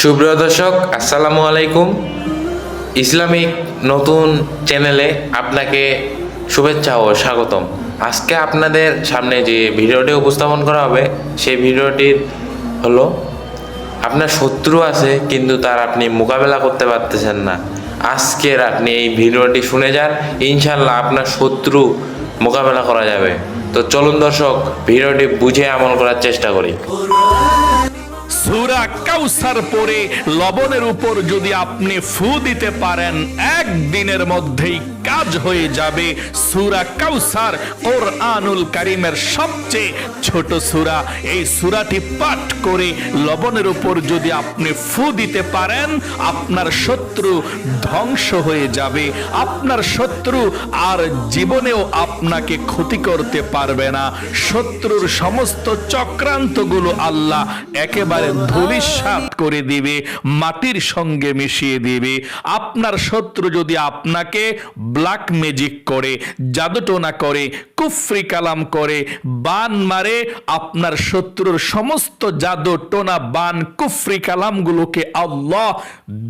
সুপ্রিয় দর্শক, আসসালামু আলাইকুম। ইসলামিক নতুন চ্যানেলে আপনাকে শুভেচ্ছা ও স্বাগতম। আজকে আপনাদের সামনে যে ভিডিওটি উপস্থাপন করা হবে সেই ভিডিওটির হলো আপনার শত্রু আছে কিন্তু তার আপনি মোকাবেলা করতে পারতেছেন না। আজকের আপনি এই ভিডিওটি শুনে যান, ইনশাল্লাহ আপনার শত্রু মোকাবেলা করা যাবে। তো চলুন দর্শক, ভিডিওটি বুঝে আমল করার চেষ্টা করি। সূরা কাউসার পড়ে লবণের উপর যদি আপনি ফু দিতে পারেন, একদিনের মধ্যেই কাজ হয়ে যাবে। সূরা কাউসার কোরআনুল কারীমের সবচেয়ে ছোট সূরা। এই সূরাটি পাঠ করে লবণের উপর যদি আপনি ফু দিতে পারেন, আপনার শত্রু ধ্বংস হয়ে যাবে। আপনার শত্রু আর জীবনেও আপনাকে ক্ষতি করতে পারবে না। শত্রুর সমস্ত চক্রান্তগুলো আল্লাহ একেবারে ধূলিসাৎ করে দিবে, মাটির সঙ্গে মিশিয়ে দিবে। আপনার শত্রু যদি আপনাকে ব্ল্যাক ম্যাজিক করে, জাদুটোনা করে, কুফরি কালাম করে, বান মারে, আপনার শত্রুর সমস্ত জাদু টোনা, বান, কুফরি কালামগুলোকে আল্লাহ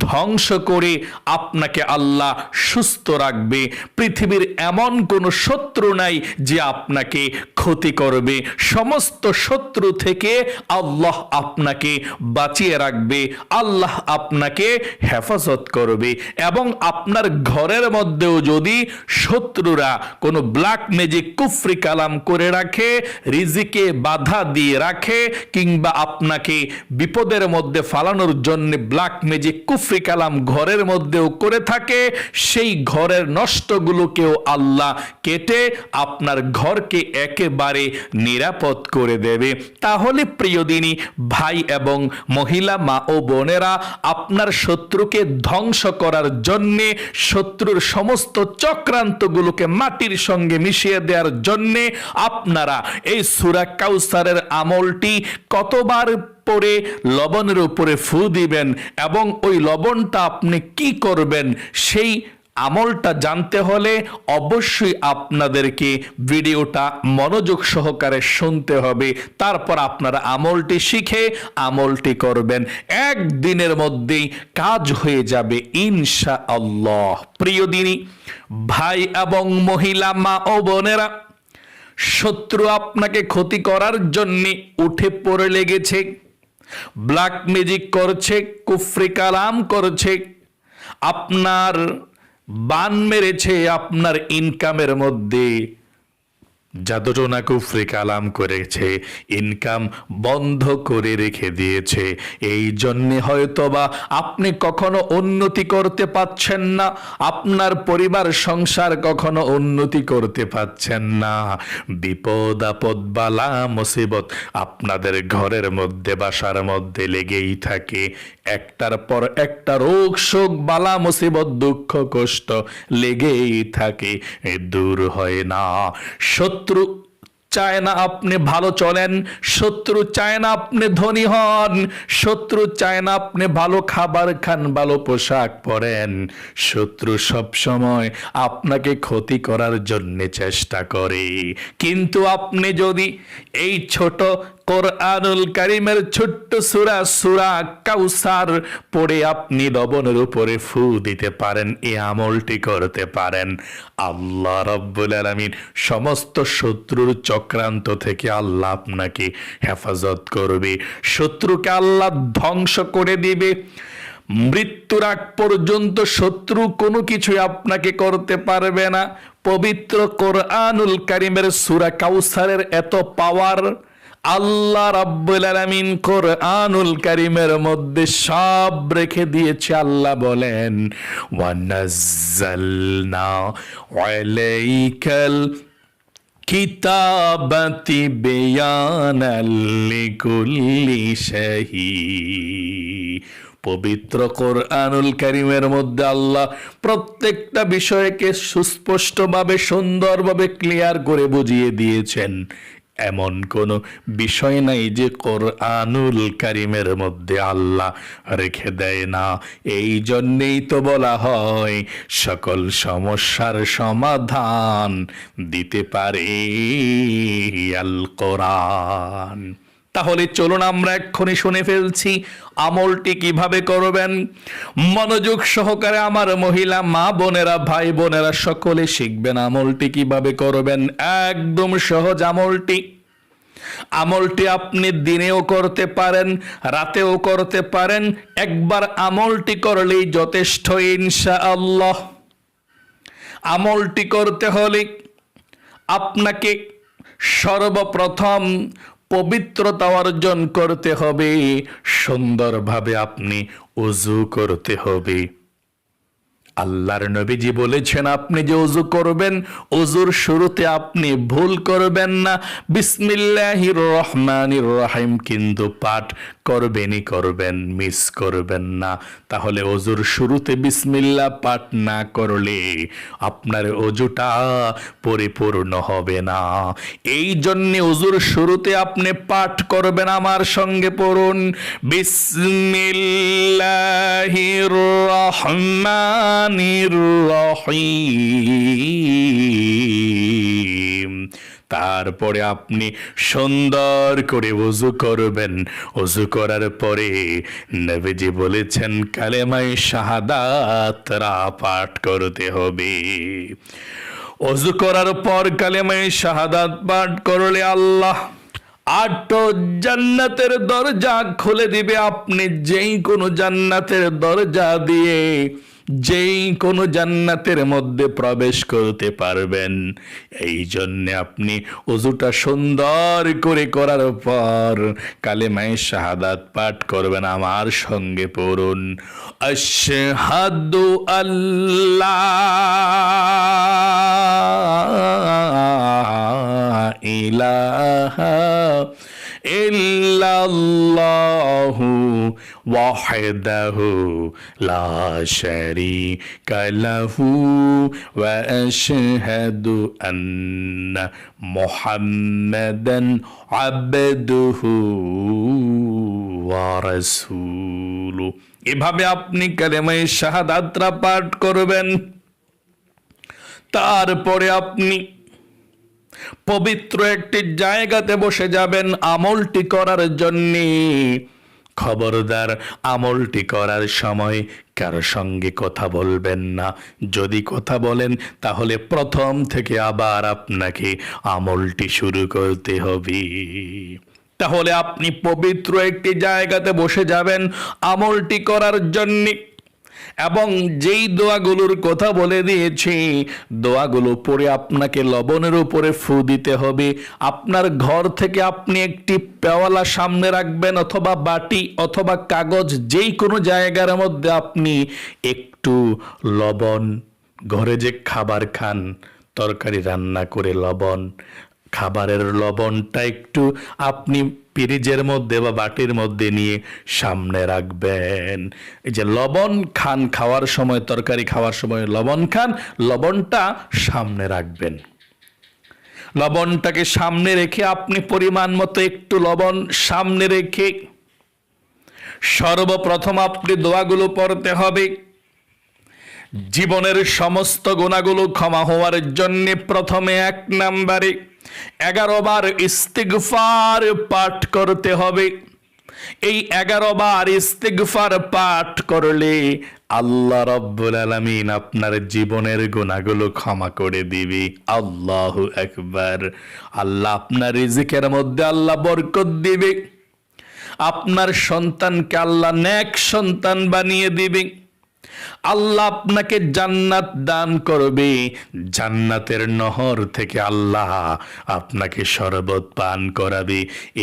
ধ্বংস করে আপনাকে আল্লাহ সুস্থ রাখবে। পৃথিবীর এমন কোন শত্রু নাই যে আপনাকে ক্ষতি করবে। সমস্ত শত্রু থেকে আল্লাহ আপনাকে বাঁচিয়ে রাখবে, আল্লাহ আপনাকে হেফাজত করবে। এবং আপনার ঘরের মধ্যেও যদি শত্রুরা কোনো ব্ল্যাক ম্যাজিক, কুফরি কালাম করে রাখে, রিজিকে বাধা দিয়ে রাখে, কিংবা আপনাকে বিপদের মধ্যে ফালানোর জন্য ব্ল্যাক ম্যাজিক, কুফরি কালাম ঘরের মধ্যেও করে থাকে, সেই ঘরের নষ্টগুলোকেও আল্লাহ কেটে আপনার ঘরকে একেবারে নিরাপদ করে দেবে। তাহলে প্রিয় দিনী ভাই এবং মহিলা, মা ও বোনেরা, আপনার শত্রুকে ধ্বংস করার জন্যে, শত্রুর সমস্ত চক্রান্তগুলোকে মাটির সঙ্গে মিশিয়ে দেওয়ার জন্যে আপনারা এই সূরা কাউসারের আমলটি কতবার পরে লবণের উপরে ফু দিবেন এবং ওই লবণটা আপনি কি করবেন, সেই আমলটা জানতে হলে অবশ্যই আপনাদেরকে ভিডিওটা মনোযোগ সহকারে শুনতে হবে। তারপর আপনারা আমলটি শিখে আমলটি করবেন, একদিনের মধ্যেই কাজ হয়ে যাবে ইনশাআল্লাহ। প্রিয় দিনী ভাই এবং মহিলা, মা ও বোনেরা, শত্রু আপনাকে ক্ষতি করার জন্য উঠে পড়ে লেগেছে, ব্ল্যাক ম্যাজিক করছে, কুফরি কালাম করছে, আপনার বান মেরেছে, আপনার ইনকামের মধ্যে জাদুটোনা কুফরি কালাম করেছে, ইনকাম বন্ধ করে রেখে দিয়েছে। এই জন্যে হয়তোবা আপনি কখনো উন্নতি করতে পাচ্ছেন না, আপনার পরিবার সংসার কখনো উন্নতি করতে পাচ্ছেন না। বিপদ আপদ, বালা মুসিবত আপনাদের ঘরের মধ্যে, বাসার মধ্যে লেগেই থাকে। একটার পর একটা রোগ শোক, বালা মুসিবত, দুঃখ কষ্ট লেগেই থাকে, দূর হয় না। শত্রু চায় না আপনি ভালো চলেন, শত্রু চায় না আপনি ধনী হন, শত্রু চায় না আপনি ভালো খাবার খান, ভালো পোশাক পরেন। শত্রু সব সময় আপনাকে ক্ষতি করার জন্য চেষ্টা করে। কিন্তু আপনি যদি এই ছোট কোরআনুল কারীমের ছোট্ট সূরা, সূরা কাউসার পড়ে আপনি লবণের উপরে ফু দিতে পারেন, এই আমলটি করতে পারেন, আল্লাহ রাব্বুল আলামিন সমস্ত শত্রুর চক্রান্ত থেকে আল্লাহ আপনাকে হেফাজত করবে। শত্রুকে আল্লাহ ধ্বংস করে দিবে। মৃত্যুর আগ পর্যন্ত শত্রু কোনো কিছুই আপনাকে করতে পারবে না। পবিত্র কোরআনুল কারীমের সূরা কাউসারের এত পাওয়ার, আল্লাহ রাব্বুল আলামিন কোরআনুল কারীমের মধ্যে সব রেখে দিয়েছে। আল্লাহ বলেন, ওয়ানাজ্জালনা আলাইকাল কিতাবাতি বিয়ানাল লিকুল্লি শাই। পবিত্র কোরআনুল কারীমের মধ্যে আল্লাহ প্রত্যেকটা বিষয়কে সুস্পষ্টভাবে, সুন্দরভাবে ক্লিয়ার করে বুঝিয়ে দিয়েছেন। এমন কোনো বিষয় নাই যে কোরআনুল কারীমের মধ্যে আল্লাহ রেখে দেয় না। এই জন্যেই তো বলা হয় সকল সমস্যার সমাধান দিতে পারে আল কোরআন। তাহলে চলুন আমরা এক্ষুনি শুনে ফেলছি আমলটি কিভাবে করবেন। মনোযোগ সহকারে আমার মহিলা মা বোনেরা, ভাই বোনেরা সকলে শিখবেন আমলটি কিভাবে করবেন। একদম সহজ আমলটি আপনি দিনেও করতে পারেন, রাতেও করতে পারেন। একবার আমলটি করলেই যথেষ্ট ইনশাআল্লাহ। আমলটি করতে হলে আপনাকে সর্বপ্রথম পবিত্রতা অর্জন করতে হবে। সুন্দরভাবে আপনি ওযু করতে হবে। আল্লাহর নবীজি বলেছেন, আপনি যে ওযু করবেন, ওযুর শুরুতে আপনি ভুল করবেন না। বিসমিল্লাহির রহমানির রহিম কিন্তু পাঠ করবেন, মিস করবেন না। তাহলে ওযুর শুরুতে বিসমিল্লাহ পাঠ না করলে আপনার ওযুটা পরিপূর্ণ হবে না। এই জন্য ওযুর শুরুতে আপনি পাঠ করবেন, আমার সঙ্গে পড়ুন, বিসমিল্লাহির রহমানির রহিম। তারপরে আপনি সুন্দর করে ওযু করবেন। ওযু করার পরে নবীজি বলেছেন কালেমায়ে শাহাদাতরা পাঠ করতে হবে। ওযু করার পর কালেমায়ে শাহাদাত পাঠ করলে আল্লাহ 8 জান্নাতের দরজা খুলে দিবে। আপনি যেই কোনো জান্নাতের দরজা দিয়ে যেই কোনো জান্নাতের মধ্যে প্রবেশ করতে পারবেন। এই জন্য আপনি ওযুটা সুন্দর করে করার পর কালেমায়ে শাহাদাত পাঠ করবেন। আমার সঙ্গে পড়ুন, আশহাদু আল্লাহ ইলাহা ইল্লাল্লাহু ওয়াহদাহু লা শারীকা লাহু ওয়া আশহাদু আন্না মুহাম্মাদান আবদুহু ওয়া রাসূলুহু। এভাবে আপনি কালেমায়ে শাহাদাতরা পাঠ করবেন। তারপরে আপনি পবিত্র একটি জায়গাতে বসে যাবেন আমলটি করার জন্য। খবরদার, আমলটি করার সময় কারো সঙ্গে কথা বলবেন না। যদি কথা বলেন তাহলে প্রথম থেকে আবার আপনাকে আমলটি শুরু করতে হবে। তাহলে আপনি পবিত্র একটি জায়গাতে বসে যাবেন আমলটি করার জন্য। এবং যেই দোয়াগুলোর কথা বলে দিয়েছি, দোয়াগুলো পড়ে আপনাকে লবণের উপরে ফু দিতে হবে। আপনার ঘর থেকে আপনি একটি পেওয়ালা সামনে রাখবেন, অথবা বাটি অথবা কাগজ, যেই কোনো জায়গার মধ্যে আপনি একটু লবণ, ঘরে যে খাবার খান, তরকারি রান্না করে লবণ, খাবারের লবণটা একটু আপনি ফ্রিজের মধ্যে বা বাটির মধ্যে নিয়ে সামনে রাখবেন। এই যে লবণ খান, খাওয়ার সময়, তরকারি খাওয়ার সময় লবণ খান, লবণটা সামনে রাখবেন। লবণটাকে সামনে রেখে আপনি পরিমাণ মতো একটু লবণ সামনে রেখে সর্বপ্রথম আপনি দোয়াগুলো পড়তে হবে। জীবনের সমস্ত গুনাহগুলো ক্ষমা হওয়ার জন্য প্রথমে 1 নম্বরে 11 বার ইস্তিগফার পাঠ করতে হবে। এই 11 বার ইস্তিগফার পাঠ করলে আল্লাহ রাব্বুল আলামিন আপনার জীবনের গুনাহগুলো ক্ষমা করে দিবে। আল্লাহু আকবার। আল্লাহ আপনার রিজিকের মধ্যে আল্লাহ বরকত দিবে। আপনার সন্তানকে আল্লাহ নেক সন্তান বানিয়ে দিবে। আল্লাহ আপনাকে জান্নাত দান করবে। জান্নাতের নহর থেকে আল্লাহ আপনাকে শরবত পান করাবে।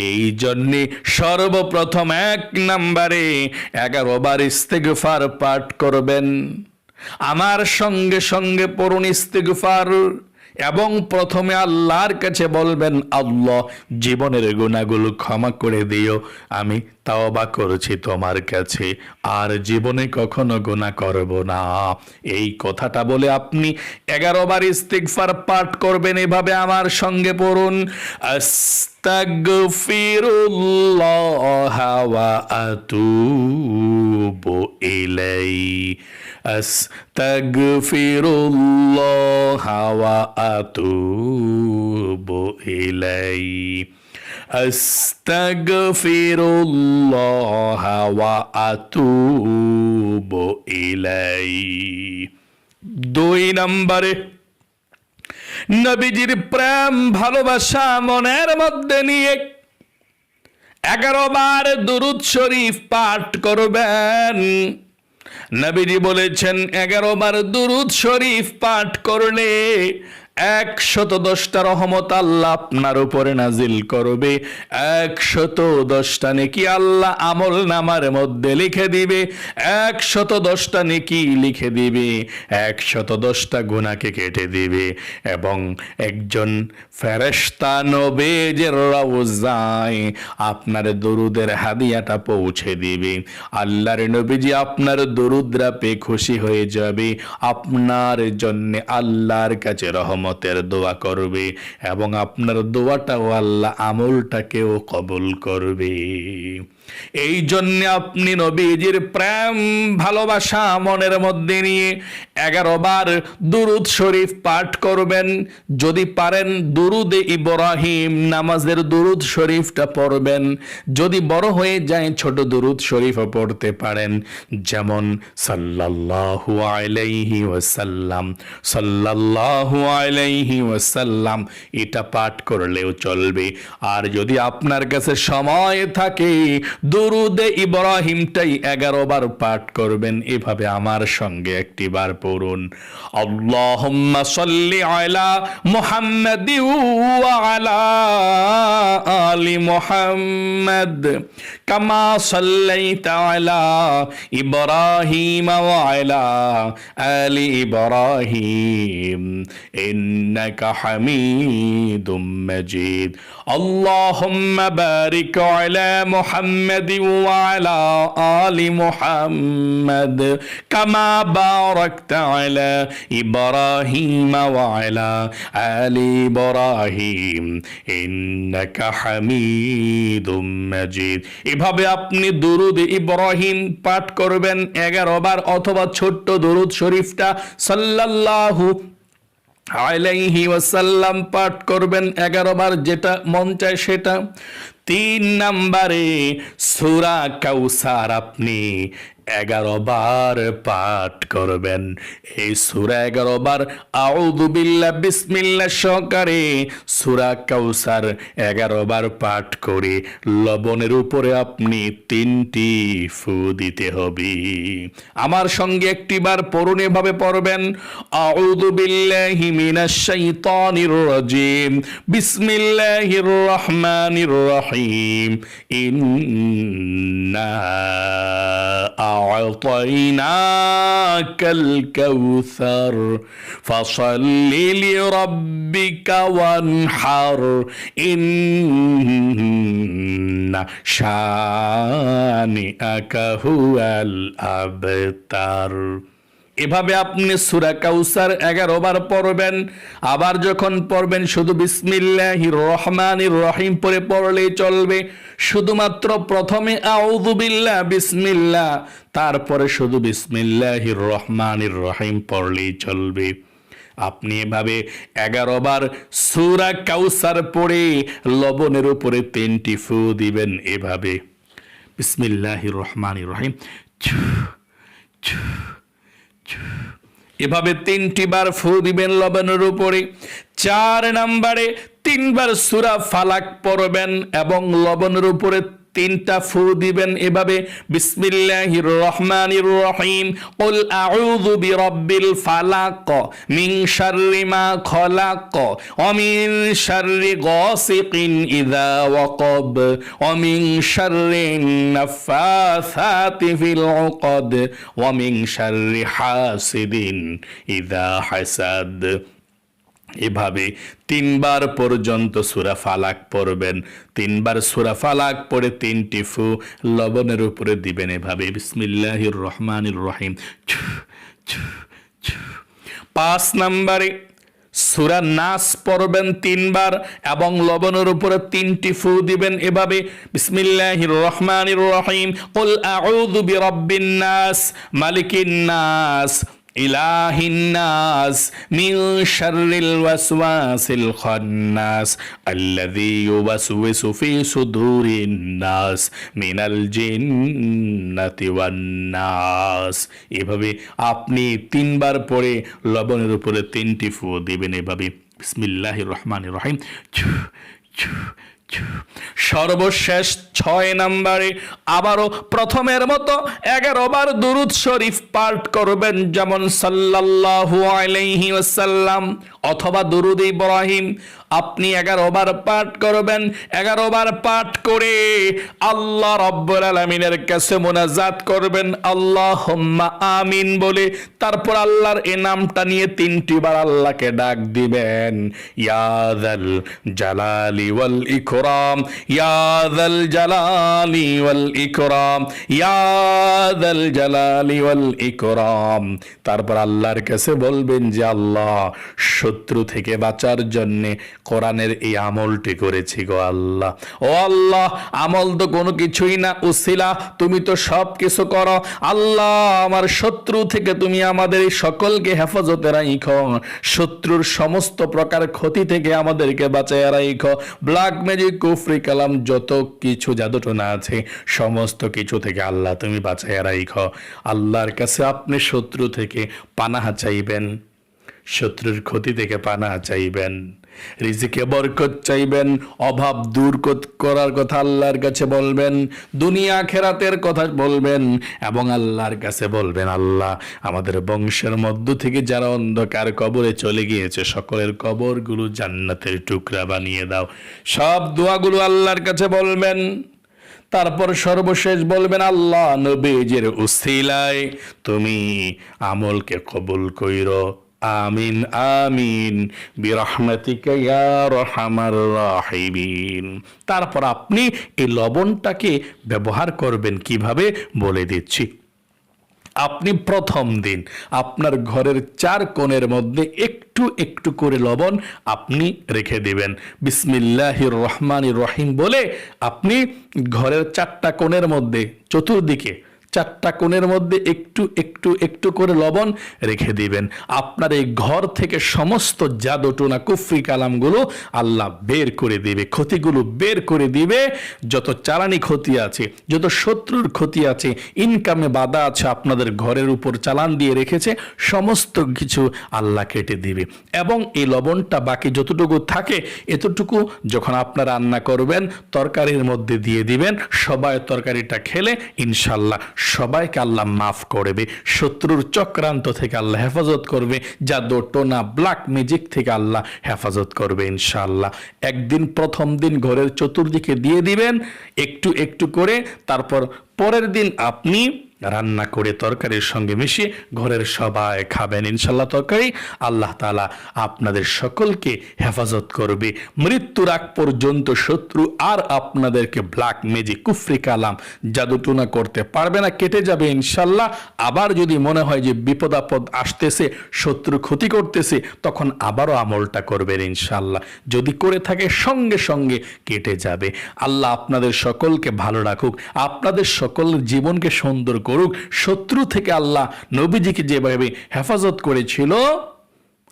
এই জন্যে সর্বপ্রথম 1 নম্বরে 11 বার ইস্তিগফার পাঠ করবেন। আমার সঙ্গে সঙ্গে পড়ুন ইস্তিগফার, এবং প্রথমে আল্লাহর কাছে বলবেন, আল্লাহ জীবনের গুনাহগুলো ক্ষমা করে দিও, আমি তাওবা করছি তোমার কাছে, আর জীবনে কখনো গুনাহ করব না। এই কথাটা বলে আপনি 11 বার ইস্তিগফার পাঠ করবেন। এভাবে আমার সঙ্গে পড়ুন, আস্তাগফিরুল্লাহ ওয়া আতুবু ইলাইহি, আস্তাগফিরুল্লাহ ওয়া আতুবু ইলাইহি, আস্তাগফিরুল্লাহ ওয়া আতুবু ইলাইহি। 2 নম্বরে নবীজির প্রেম ভালোবাসা মনের মধ্যে নিয়ে 11 বার দুরূদ শরীফ পাঠ করবেন। নবীজি বলেছেন 11 বার দুরূদ শরীফ পাঠ করলে 110টা রহমত আল্লাহ আপনার উপরে নাজিল করবে। 110টা নেকি আল্লাহ আমল নামার মধ্যে লিখে দিবে। 110টা নেকি লিখে দিবে, 110টা গুনাহকে কেটে দিবে। এবং একজন ফেরেশতা নবীর রওজায় আপনার দরুদের হাদিয়াটা পৌঁছে দিবে। আল্লাহর নবীজি আপনার দরুদরা পেয়ে খুশি হয়ে যাবে, আপনার জন্য আল্লাহর কাছে রহমতের দোয়া করবে এবং আপনার দোয়াটাও আল্লাহ আমলটাকেও কবুল করবে। এই জন্য আপনি নবীজির প্রেম ভালোবাসা মনের মধ্যে নিয়ে 11 বার দুরূদ শরীফ পাঠ করবেন। যদি পারেন দুরুদে ইব্রাহিম নামাজের দুরূদ শরীফটা পড়বেন। যদি বড় হয়ে যায় ছোট দুরূদ শরীফও পড়তে পারেন, যেমন সাল্লাল্লাহু আলাইহি ওয়াসাল্লাম, সাল্লাল্লাহু আলাইহি ওয়াসাল্লাম, এটা পাঠ করলেও চলবে। আর যদি আপনার কাছে সময় থাকে দুরুদে ইব্রাহিমটাই 11 বার পাঠ করবেন। এভাবে আমার সঙ্গে একটি বার পড়ুন, আল্লাহুম্মা সাল্লি আলা মুহাম্মাদি ওয়া আলা আলি মুহাম্মাদ কামা সাল্লাইতা আলা ইব্রাহিম ওয়া আলা আলি ইব্রাহিম ইন্নাকা হামিদুম মাজিদ। আল্লাহুম্মা বারিক আলা মুহাম্মাদ ওয়া আলা আলি মুহাম্মাদ কামা বারাকতা আলা ইব্রাহিম ওয়া আলা আলি ইব্রাহিম ইন্নাকা হামিদুম মাজিদ। এভাবে আপনি দুরুদ ইব্রাহিম পাঠ করবেন 11 বার, অথবা ছোট্ট দুরুদ শরীফটা সাল্লাল্লাহু আলাইহি ওয়াসাল্লাম পাঠ করবেন 11 বার, যেটা মন চায় সেটা। 3 নম্বরে সূরা কাউসার আপনি 11 বার পাঠ করবেন। এই সূরা 11 বার আউযু বিল্লাহ বিসমিল্লাহ সহকারে সূরা কাউসার 11 বার পাঠ করে লবণের উপরে আপনি 3টি ফু দিতে হবে। আমার সঙ্গে একটি বার পড়ুন, এভাবে পড়বেন, আউযু বিল্লাহি মিনাশ শাইতানির রাজিম, বিসমিল্লাহির রহমানির রহিম, ইন্না أعطيناك الكوثر فصل لربك وانحر إن شانئك هو الأبتر। এভাবে আপনি সূরা কাউসার 11 বার পড়বেন। আবার যখন পড়বেন শুধু বিসমিল্লাহির রহমানির রহিম পড়ে পড়লেই চলবে। শুধুমাত্র প্রথমে আউযু বিল্লাহ বিসমিল্লাহ, তারপরে শুধু বিসমিল্লাহির রহমানির রহিম পড়লেই চলবে। আপনি এভাবে 11 বার সূরা কাউসার পড়ে লবণের উপরে 3টি ফু দিবেন। এভাবে বিসমিল্লাহির রহমানির রহিম, এভাবে 3টি বার ফু দিবেন লবণের উপরে। 4 নম্বরে 3 বার সূরা ফালাক পড়বেন এবং লবণের উপরে 3টা ফু দিবেন। এভাবে বিসমিল্লাহির রহমানির রহিম, কুল আউযু বিরাব্বিল ফালাক মিন শাররি মা খলাক ওয়া মিন শাররি গাসিকিন ইযা ওয়াকাব ওয়া মিন শাররিন নাফাসাতি ফিল উকদ ওয়া মিন শাররি হাসিদিন ইযা হাসাদ। এভাবে 3 বার পর্যন্ত সূরা ফালাক পড়বেন। 3 বার সূরা ফালাক পড়ে 3টি ফু লবণের উপরে দিবেন। এভাবে বিসমিল্লাহির রহমানির রহিম। 5 নম্বরে সূরা নাস পড়বেন 3 বার এবং লবণের উপরে 3টি ফু দিবেন। এভাবে বিসমিল্লাহির রহমানির রহিম, কুল আউযু বিরাব্বিন নাস মালিকিন নাস ইলাহিন নাস মিন শাররিল ওয়াসওয়াসিল খান্নাস আল্লাযী ইউওয়াসওয়িসু ফি সুদুরিন নাস মিনাল জিন্নাতি ওয়ান নাস। এভাবে আপনি 3 বার পরে লবণের উপরে 3টি ফু দিবেন। এভাবে বিসমিল্লাহির রহমানির রহিম। সর্বশেষ 6 নম্বরে আবারও প্রথমের মতো 11 বার দুরূদ শরীফ পাঠ করবেন, যেমন সাল্লাল্লাহু আলাইহি ওয়াসাল্লাম অথবা দুরূদ ইব্রাহিম। আপনি 11 বার পাঠ করবেন। 11 বার পাঠ করে আল্লাহ রাব্বুল আলামিনের কাছে মুনাজাত করবেন আল্লাহুম্মা আমিন বলে। তারপর আল্লাহর এই নামটা নিয়ে 3টি বার আল্লাহকে ডাক দিবেন, ইয়া যাল জালালি ওয়াল ইকরাম, ইয়া যাল জালালি ওয়াল ইকরাম, ইয়া যাল জালালি ওয়াল ইকরাম। তারপর আল্লাহর কাছে বলবেন যে আল্লাহ, শত্রু থেকে বাঁচার জন্যে কোরআনের এই আমলটি করেছি গো আল্লাহ। ও আল্লাহ, আমল তো কোনো কিছুই না, উসিলা তুমি তো সব কিছু করো। আল্লাহ, আমার শত্রু থেকে তুমি আমাদের সকলকে হেফাজতে রাখো, শত্রুর সমস্ত প্রকার ক্ষতি থেকে আমাদেরকে বাঁচায় রাখো। ব্ল্যাক ম্যাজিক, কুফরি কালাম, যত কিছু জাদুটোনা আছে সমস্ত কিছু থেকে আল্লাহ তুমি বাঁচায় রাখো। আল্লাহর কাছে আপনি শত্রু থেকে পানাহা চাইবেন, শত্রুর ক্ষতি থেকে পানাহা চাইবেন, রিজিকে বরকত চাইবেন, অভাব দূর করার কথা আল্লাহর কাছে বলবেন, দুনিয়া আখিরাতের কথা বলবেন এবং আল্লাহর কাছে বলবেন আল্লাহ, আমাদের বংশের মধ্য থেকে যারা অন্ধকার কবরে চলে গিয়েছে সকলের কবরগুলো জান্নাতের টুকরা বানিয়ে দাও। সব দোয়াগুলো আল্লাহর কাছে বলবেন। তারপর সর্বশেষ বলবেন আল্লাহ, নবীজির উসিলায় তুমি আমলকে কবুল কইরো। আমিন আমিন বিরহমাতিকা ইয়া আরহামার রাহিমিন। তারপর আপনি এই লবণটাকে ব্যবহার করবেন কিভাবে বলে দিচ্ছি। আপনি প্রথম দিন আপনার ঘরের 4 কোণের মধ্যে একটু একটু করে লবণ আপনি রেখে দিবেন। বিসমিল্লাহির রহমানির রহিম বলে আপনি ঘরের 4টা কোণের মধ্যে, চতুর্দিকে 4টা কোণের মধ্যে একটু একটু একটু করে লবণ রেখে দিবেন। আপনার এই ঘর থেকে সমস্ত জাদুটোনা কুফরি কালামগুলো আল্লাহ বের করে দিবে, ক্ষতিগুলো বের করে দিবে। যত চালানি ক্ষতি আছে, যত শত্রুর ক্ষতি আছে, ইনকামে বাধা আছে, আপনাদের ঘরের উপর চালান দিয়ে রেখেছে, সমস্ত কিছু আল্লাহ কেটে দিবে। এবং এই লবণটা বাকি যতটুকু থাকে এতটুকু যখন আপনারা রান্না করবেন তরকারির মধ্যে দিয়ে দিবেন। সবাই তরকারিটা খেলে ইনশাল্লাহ সবাইকে আল্লাহ মাফ করবে, শত্রুর চক্রান্ত থেকে আল্লাহ হেফাজত করবে, জাদু টোনা ব্ল্যাক ম্যাজিক থেকে আল্লাহ হেফাজত করবে ইনশাআল্লাহ। একদিন প্রথম দিন ঘরের চতুর্দিকে দিয়ে দিবেন একটু একটু করে। তারপর পরের দিন আপনি রান্না করে তরকারির সঙ্গে মিশিয়ে ঘরের সবাই খাবেন ইনশাল্লাহ। তরকারি আল্লাহ তাআলা আপনাদের সকলকে হেফাজত করবে। মৃত্যুর আগ পর্যন্ত শত্রু আর আপনাদেরকে ব্ল্যাক ম্যাজিক কুফরি কালাম জাদুটুনা করতে পারবে না, কেটে যাবে ইনশাল্লাহ। আবার যদি মনে হয় যে বিপদ আপদ আসতেছে, শত্রু ক্ষতি করতেছে, তখন আবারও আমলটা করবেন ইনশাল্লাহ। যদি করে থাকে সঙ্গে সঙ্গে কেটে যাবে। আল্লাহ আপনাদের সকলকে ভালো রাখুক, আপনাদের সকলের জীবনকে সুন্দর করুক। শত্রু থেকে আল্লাহ নবীজিকে যেভাবে হেফাজত করেছিল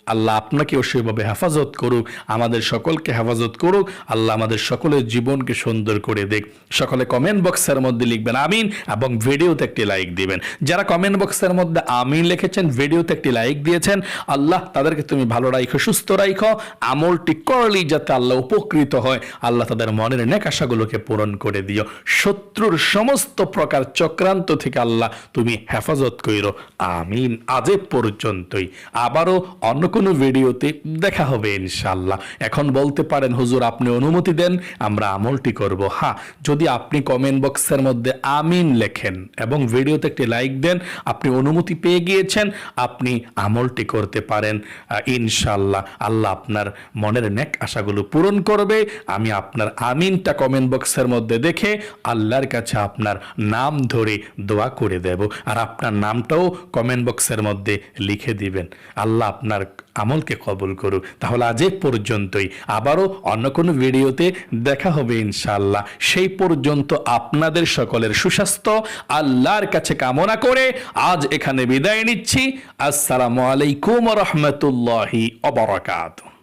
আল্লাহ আপনাকেও সেভাবে হেফাজত করুক, আমাদের সকলকে হেফাজত করুক। আল্লাহ আমাদের সকলের জীবনকে সুন্দর করে দেখ। সকলে কমেন্ট বক্সের মধ্যে লিখবেন আমিন এবং ভিডিওতে একটি লাইক দিবেন। যারা কমেন্ট বক্সের মধ্যে আমিন লিখেছেন, ভিডিওতে একটি লাইক দিয়েছেন, আল্লাহ তাদেরকে তুমি ভালো রাখো, সুস্থ রাখো। আমলটি করলেই যাতে আল্লাহ উপকৃত হয়, আল্লাহ তাদের মনের নেক আশাগুলোকে পূরণ করে দিও। শত্রুর সমস্ত প্রকার চক্রান্ত থেকে আল্লাহ তুমি হেফাজত কইরো। আমিন। আজ পর্যন্তই, আবারও অন্য কোনো ভিডিওতে দেখা হবে ইনশাআল্লাহ। এখন বলতে পারেন হুজুর আপনি অনুমতি দেন, আমরা আমলটি করব। হ্যাঁ, যদি আপনি কমেন্ট বক্সের মধ্যে আমিন লেখেন এবং ভিডিওতে একটি লাইক দেন, আপনি অনুমতি পেয়ে গিয়েছেন, আপনি আমলটি করতে পারেন ইনশাআল্লাহ। আল্লাহ আপনার মনের নেক আশাগুলো পূরণ করবে। আমি আপনার আমিনটা কমেন্ট বক্সের মধ্যে দেখে আল্লাহর কাছে আপনার নাম ধরে দোয়া করে দেব, আর আপনার নামটাও কমেন্ট বক্সের মধ্যে লিখে দিবেন। আল্লাহ আপনার আমলকে কবুল করুক। তাহলে আজ এ পর্যন্তই, আবারও অন্য কোনো ভিডিওতে দেখা হবে ইনশাআল্লাহ। সেই পর্যন্ত আপনাদের সকলের সুস্বাস্থ্য আল্লাহর কাছে কামনা করে আজ এখানে বিদায় নিচ্ছি। আসসালামু আলাইকুম ওয়া রাহমাতুল্লাহি ওয়া বারাকাতুহু।